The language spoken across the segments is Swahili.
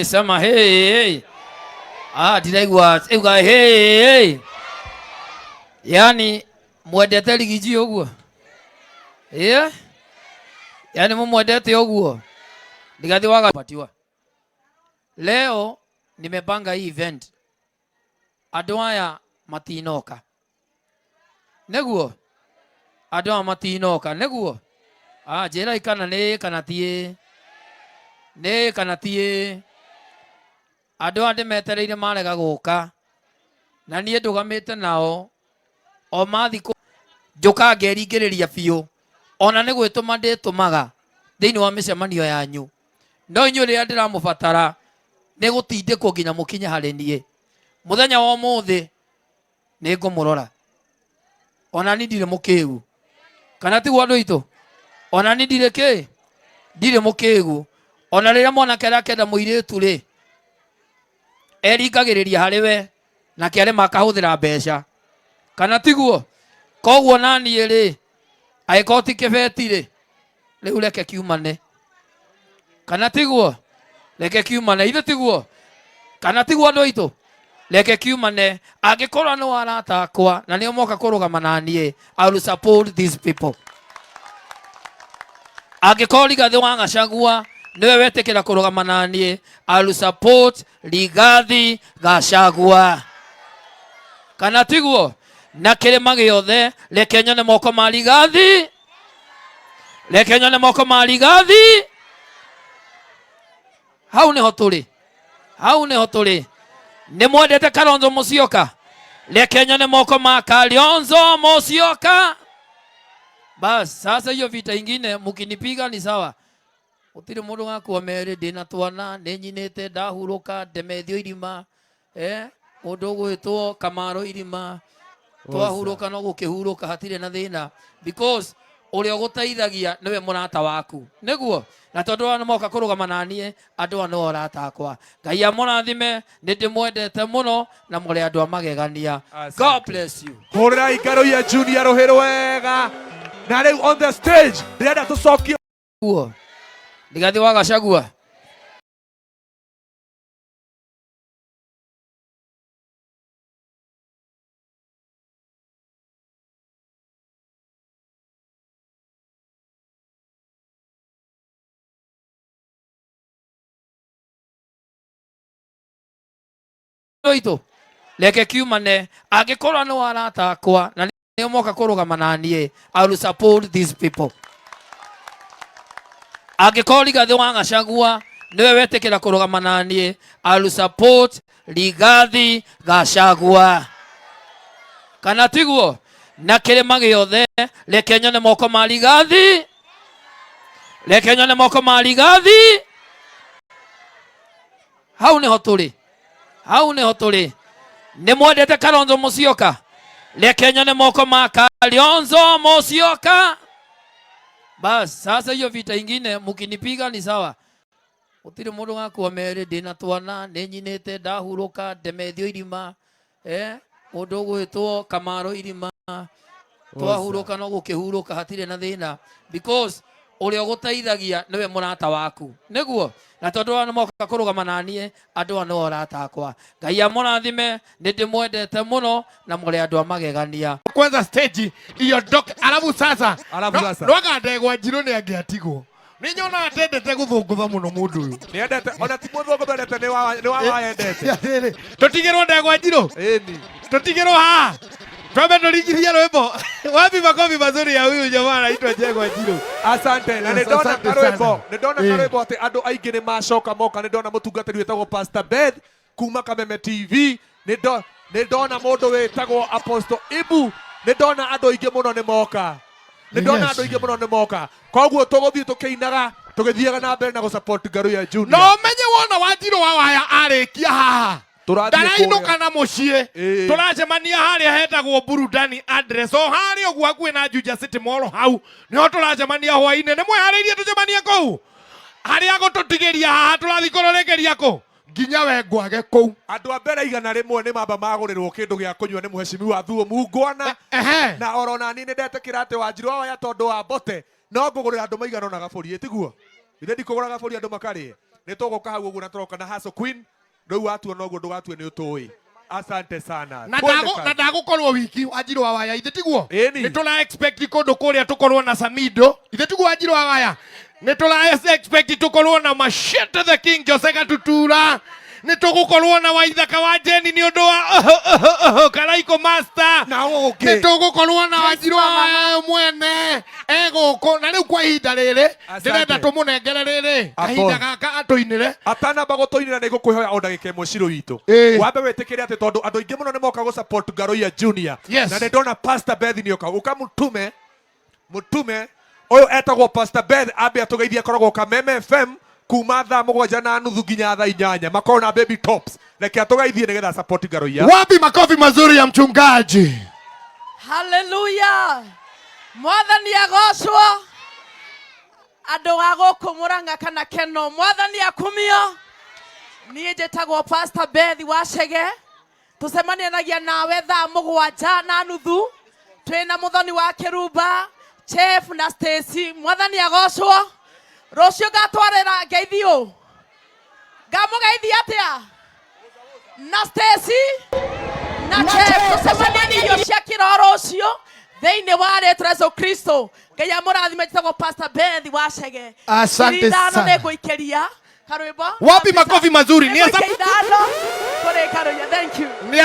Sama hey. Ndiraigua uga hey. Yani mwendete ligiji uguo. Yani mumwendete uguo. Ndigathi wagapatiwa. Leo nimepanga hii event. Andũ aya matinoka. Neguo. Andũ aya matinoka. Neguo. Njĩra ikana nĩ kana tie. Nĩ kana tie. Andũ aya ndĩmetereire marega gũka. Na niĩ ndũgamĩte nao. O mathikũ njoka ngeringĩrĩria biũ. Ona nĩ gwĩtũma ndĩtũmaga thĩinĩ wa mĩcemanio yanyu. No inyuĩ rĩrĩa ndĩramũbatara nĩ gũtindĩkwo nginya mũkinye harĩ niĩ. Mũthenya wa ũmũthĩ nĩ ngũmũrora. Ona niĩ ndirĩ mũkĩgu. Kana tiguo andũ aitũ? Ona niĩ ndirĩ kĩ? Ndirĩ mũkĩgu. Ona rĩrĩa mwanake arakenda mũirĩtu rĩ, eringagĩrĩria harĩ we nake arĩ makahũthĩra mbeca. Kana tiguo? Koguo naniĩ rĩ, angĩkorwo ti kĩbeti rĩ, rĩu reke kiumane. Kana tiguo? Reke kiumane. Ithe tiguo? Kana tiguo andũ aitũ? Reke kiumane. Angĩkorwo nĩ arata akwa na nĩo moka kũrũgama na niĩ, I will support these people. Angĩkorwo Rigathĩ wa Gachagua niwe wetĩkĩra kũrũgama na niĩ, I will support Rigathĩ Gachagua. Kana tiguo? Na kĩrĩma gĩothe reke nyone moko ma Rigathĩ. Reke nyone moko ma Rigathĩ. Hau nĩho tũrĩ. Hau nĩho tũrĩ. Nĩ mwendete Kalonzo Musyoka. Reke nyone moko ma Kalonzo Musyoka. Bas, sasa hiyo vita ingine mkinipiga ni sawa. Gũtirĩ mũndũ gakua merĩ ndĩna twana nĩ nyinĩte ndahurũka ndemethio irima. Mũndũ gwĩtwo Kamaro irima. Twahurũka no gũkĩhurũka hatirĩ na thĩna. Because ũrĩa ũgũteithagia nĩwe mũrata waku. Nĩguo? Na tondũ aya nĩmoka kũrũgama na niĩ, andũ aya nĩo arata akwa. Ngai amũrathime, nĩ ndĩmwendete mũno na mũrĩ andũ a magegania. God bless you. Hũrĩrai Ngaruiya Junior rũhĩ rwega. Na rĩu on the stage ndĩrenda tũcokie. Rigathĩ wa Gachagua. Reke kiumane. Angĩkorwo nĩ arata akwa na nĩo moka kũrũgama na niĩ, I will support these people. Angĩkorwo Rigathĩ wa Gachagua niwe wetĩkĩra kũrũgama na niĩ, I will support Rigathĩ Gachagua. Kana tiguo? Na kĩrĩma gĩothe reke nyone moko ma Rigathĩ. Reke nyone moko ma Rigathĩ. Hau nĩho tũrĩ. Hau nĩho tũrĩ. Nĩ mwendete Kalonzo Musyoka. Reke nyone moko ma Kalonzo Musyoka. Bas, sasa hiyo vita ingine mkinipiga ni sawa. Gũtirĩ mũndũ gakua merĩ ndĩna twana nĩ nyinĩte ndahurũka ndemethio irima. Mũndũ gwĩtwo Kamaro irima. Twahurũka no gũkĩhurũka hatirĩ na thĩna. Because ũrĩa ũgũteithagia nĩwe mũrata waku. Nĩguo? Na tondũ aya nĩmoka kũrũgama na niĩ, andũ aya nĩo arata akwa. Ngai amũrathime, nĩ ndĩmwendete mũno na mũrĩ andũ a magegania. Kwanza stage iondoke, alafu sasa Rwaga Ndegwa Njirũ nĩ angĩatigwo. Nĩ nyona atendete gũthũngũtha mũno mũndũ ũyũ. Nĩ endete ona ti mũthũngũtha endete nĩ wendete. Tũtigĩrwo Ndegwa Njirũ. Ĩni. Tũtigĩrwo haha. Twambe tũringithie rwĩmbo. Wapi makofi mazuri ya huyu jamaa anaitwa Ndegwa Njirũ. Asante. Na nĩ ndona karwĩmbo. Nĩ ndona karwĩmbo atĩ andũ aingĩ nĩ macoka moka. Nĩ ndona mũtungatĩri wĩtagwo Pastor Beth kuma Kameme TV. Nĩ ndona mũndũ wĩtagwo Apostle Ibu. Nĩ ndona andũ aingĩ mũno nĩ moka. Nĩ ndona andũ aingĩ mũno nĩ moka. Koguo tũgũthiĩ tũkĩinaga tũgĩthiaga na mbere na gũsupport Ngaruiya Junior. No menye wona Wanjirũ wa waya arĩkia haha. Ndarainũka na mũciĩ. Tũracemania harĩa hetagwo Burudani address. O harĩa ũguo hakuhĩ na Juja City Mall hau. Nĩho tũracemania hwaĩ-inĩ. Nĩ mwĩharĩirie tũcemanie kũu? Harĩa gũtũtigĩria haha tũrathiĩ kũrorekeria kũ? Nginya we ngwage kũu. Andũ a mbere igana rĩmwe nĩ mamba magũrĩrwo kĩndũ gĩa kũnyua nĩ Mheshimiwa Thuo Mungwana. Na orona niĩ nĩ ndetĩkĩra atĩ Wanjirũ wa waya tondũ wa Mbote no ngũgũrĩra andũ maigana ona gabũri. Tiguo? Ithe ndikũgũra gabũri andũ makarĩe. nä tå gå ka hau å guo na tå roka na Hustle Queen rä u watua noguo ndå gatue nä å tå ä. Asante sana. Na ndago korwo wiki Wanjiru wa Waya ithe tiguo ni tula expect kundu kuria tukorwo na Samido ithe tiguo Wanjiru wa Waya ni tula expect tukorwo na Machete the King Jose Gatutura ni tugukorwo na Waithaka wa Jeni ni undu wa Karaiko Master na okay ni tugukorwo na Wanjiru wa Waya mwene eguko na riu kwa ihinda riri ndirenda tumunengere riri kahinda gaka atuinire atanamba gutuinira ni gukwihoya o ndagika imwe Shiro witũ wambe wĩtĩkĩre atĩ tondũ andũ aingĩ mũno nĩ moka gũ support Ngaroia Junior na nĩ ndona Pastor Beth nĩ oka ukamũtume ũyũ etagwo Pastor Beth ambe atũgeithie akoragwo Kameme FM kuma thaa 7:30 nginya thaa 8 makorwo na baby tops reke atũgeithie nĩgetha support Ngaroia. Wapi makofi mazuri ya mchungaji? Hallelujah. Mwathani agocwo andå a gå kå må ranga kana Keno mwathani akumio niä njätagwo Pastor Beth Wachege tå cemanianagia nawe thaa 7:30 twä na må thoni wa Kĩrumba Chef na Stacy mwathani agocwo rå cio ngatwarä ra ngeithi å ngamå geithi atä a na Stacy na Chef tå cemania irio cia kä roro å cio thĩinĩ wa rĩtwa Jesũ Kristo Ngai amũrathime njĩtagwo Pastor Beth Wachege. Asante sana. Nĩ ngũikĩria karwĩmbo. Wapi makofi mazuri? Ni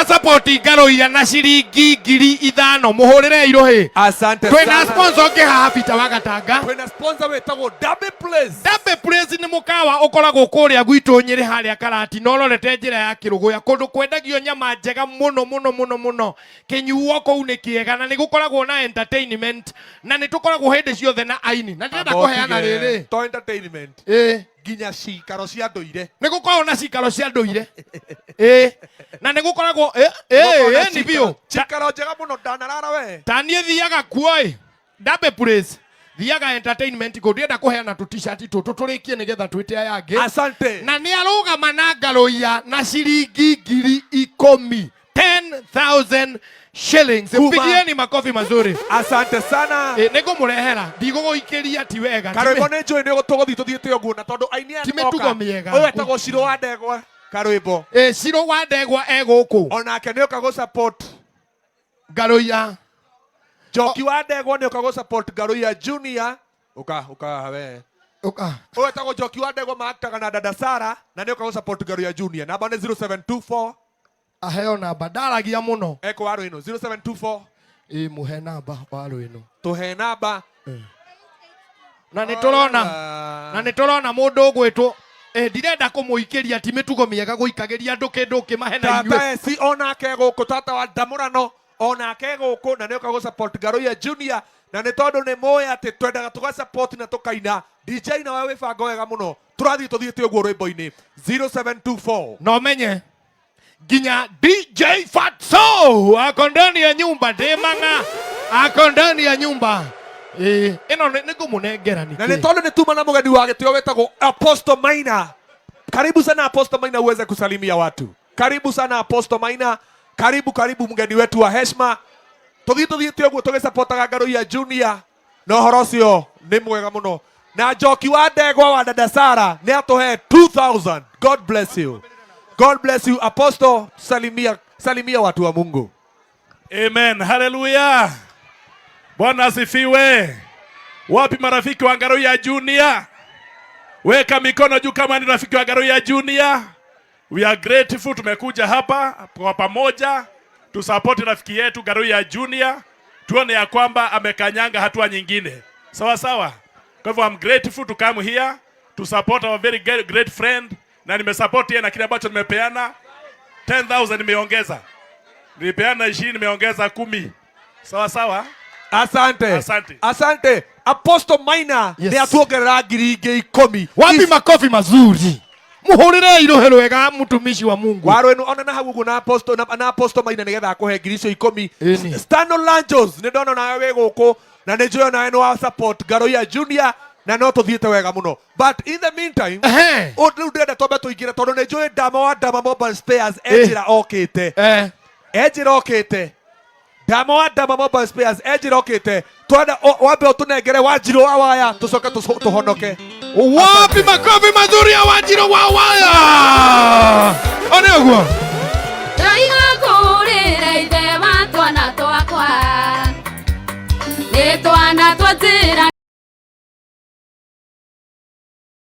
support Ngaroia na ciringi 5,000 muhurire irohi. Asante sana. Twina sponsor ke haha Peter wa Gatanga. Twina sponsor wetagwo Double Place. Double Place ni mukawa ukoragwo kuria gwitu Nyeri haria Karati no rorete njira ya Kiruguya kundu kwendagio nyama njega muno kinyuo kuu ni kiega na ni gukoragwo na entertainment na ni tukoragwo hindi ciothe na aini na ndenda kuheana riri to entertainment ginya cikaro cia nduire ni gukoragwo na cikaro cia nduire na ni gukoragwo ni bio cikaro njega muno ndanarara we tanie thiaga kuoi Double Place thiaga entertainment ko ndienda kuheana tu t-shirt tutu turikie nigetha twite aya angi. Asante. Na ni arugama na Ngaroia na ciringi 10,000 10,000 shillings. Pigieni makofi mazuri. Asante sana. Nego murehera ndigũgũikĩria ti wega. Karwĩmbo nĩ njũĩ nĩ tũgũthiĩ tũthiĩte ũguo na tondũ aini aya timetugo miega. Ũyũ etagwo Shiro wa Ndegwa Karwĩmbo. Shiro wa Ndegwa egũkũ. Onake nĩ oka gũ support Ngaroia. Njoki wa Ndegwa nĩ oka gũ support Ngaroia Junior. Uka we. Ũyũ etagwo Njoki wa Ndegwa maaktaga na dada Sara na nĩ oka gũ support Ngaroia Junior. Namba nĩ 0724 aheo namba ndaragia muno eko waro ino 0724 muhe namba waro ino tuhe namba na nĩ tũrona mũndũ ũgwĩtwo ndirenda kũmũikĩria ti mĩtugo mĩega gũikagĩria ndũkĩ mahena inyuĩ tata si onake gũkũ tata wa ndamũrano onake gũkũ na nĩ oka gũ support Ngaroia Junior na nĩ tondũ nĩ mũĩ atĩ twendaga tũga support na tũkaina DJ na wewe wĩbanga wega mũno tũrathiĩ tũthiĩte ũguo rwĩmbo-inĩ 0724 no menye ginya DJ Fatso ako ndani ya nyumba ndemanga ako ndani ya nyumba ino nĩ ngũmũnengera nĩkĩ na nĩ tondũ nĩ tuma na mũgeni wa gĩtĩo wetagwo Apostle Maina. Karibu sana Apostle Maina uweze kusalimia watu. Karibu sana Apostle Maina. Karibu mgeni wetu wa heshima. Tũthiĩte ũguo tũgĩsupportaga Ngaroia Junior na ũhoro ũcio nĩ mwega mũno na Njoki wa Ndegwa wa dada Sara nĩ atũhe 2,000. God bless you. God bless you Apostle. Salimia watu wa Mungu. Amen. Hallelujah. Bwana asifiwe. Wapi marafiki wa Ngaroia Junior? Weka mikono juu kama ni rafiki wa Ngaroia Junior. We are grateful tumekuja hapa kwa pamoja tu support rafiki yetu Ngaroia Junior. Tuone ya kwamba amekanyanga hatua nyingine. Sawa sawa. Kwa hivyo I'm grateful to come here to support our very great friend. Na nimesupport yeye na kile ambacho nimepeana 10,000 nimeongeza. Nilipeana 20 nimeongeza 10. Sawa sawa? Asante. Apostle Maina ni atuongerera ngiri ingĩ 10. Wapi makofi mazuri? Muhurire irohero wega mtumishi wa Mungu. Waro eno ona na hagugu na Apostle Maina nigetha akuhe ngiri icio 10. Stano Lanjos nĩ ndona nawe gũkũ na nĩ njũĩ nawe nĩ wa support Ngaroia Junior. Na no tũthiĩte wega mũno but in the meantime rĩu ndĩrenda twambe tũingĩre tondũ nĩ njũĩ Ndama Mobile Spares enjĩra okĩte Ndama Mobile Spares enjĩra okĩte twenda wambe ũtũnengere Wanjiru wa Waya tũcoke tũhonoke. Wapi makofi mazuri ya Wanjiru wa waya. One ogwo. Raiga kurire ithe wa twana twakwa. Ni twana twati